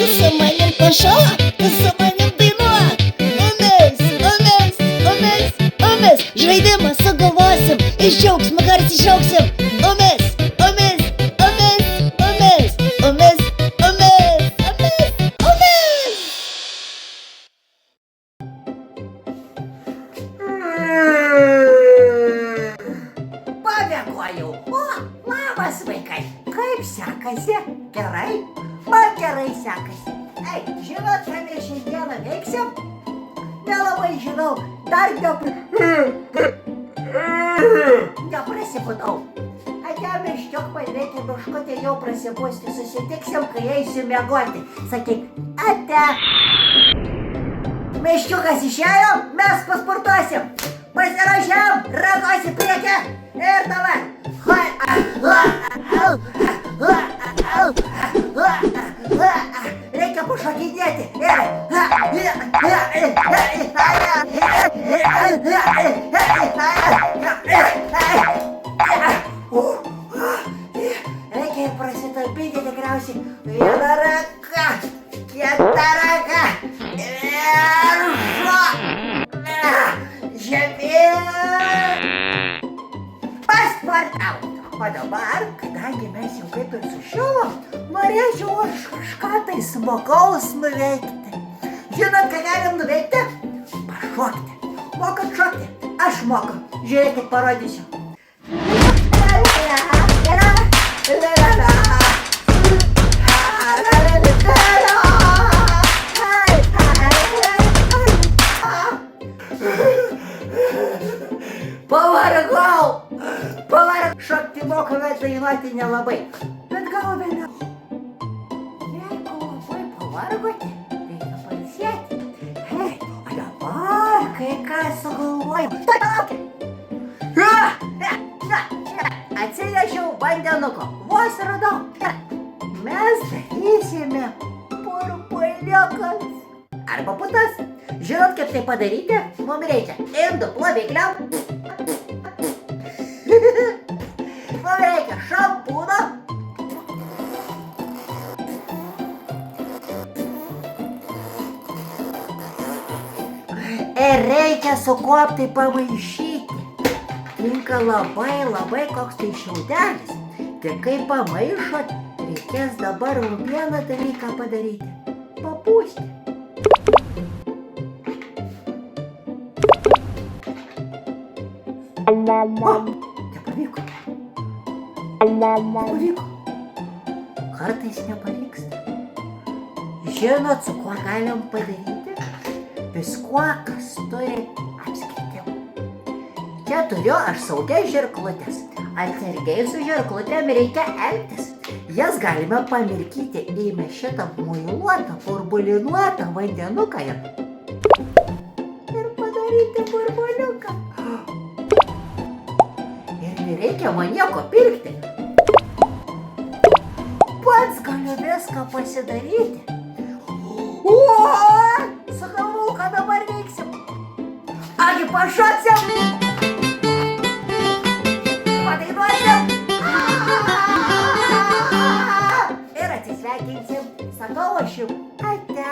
su manim pašok, su manim dainuok. Umis, žaidimą sugalvosim, iš džiaugsmo garsiai šauksim. Umis. Pamėgojau. O, labas vaikai. Kaip sekasi? Gerai? Man gerai sekasi. Ei, žinot, ką mes šiandieną veiksim? Nelabai žinau. Dar neprasibudau. Ate, meškiuk, pareikia biškutį jau prasibusti. Susitiksim, kai eisiu miegoti. Sakyk, ate. Meškiukas išėjo, mes pasportuosim. Pasirašėm, rankos į priekį ir dabar. Reikia pašokinėti. Reikia ir prasitalpinti tikriausiai. Viena ranka, kita ranka ir žemyn. Paspartauti. O dabar, kadangi mes jau kaip ir sušilom, norėčiau aš kažką tai smagaus nuveikti. Žinot, ką galim nuveikti? Pašokti. Mokat šokti? Aš moku. Žiūrėkit, parodysiu. Pavargau! Šokti mokame, dainuoti nelabai. Bet gal vėliau. Jeigu labai pavargote, reikia pailsėti. Hei, o dabar kai ką sugalvojom. Palaukit! Atsinešiau vandenuko. Vos radau. Mes darysime burbuliukus. Arba putas. Žinot, kaip tai padaryti? Mums reikia indų plovikliam. Mums reikia šampūno. Ir reikia su kuo tai pamaišyti. Tinka labai koks tai šiaudelis. Tik kai pamaišot, reikės dabar vieną dalyką padaryti. Papūsti. O, nepavyko. Kartais nepavyksta. Žinot, su kuo galim padaryti? Viskuo, kas turi apskritimą. Čia turiu aš saugias žirklutės. Atsargiai su žirklutėm reikia elgtis. Jas galime pamirkyti į šitą muiluotą, burbulinuotą vandenuką ir padaryti burbuliuką. Nereikia man nieko pirkti. Pats galiu viską pasidaryti. O, sugalvojau, ką dabar veiksim. Agi pašoksim. Padainuosim. Ir atsisveikinsim. Sakau aš jums, ate,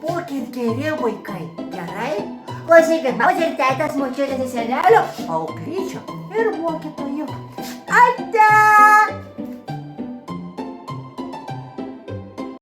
būkit geri vaikai. Gerai? Klausykit, maus ir tetės, močiutės ir senelio, auklyčio ir mokytojų. Ate!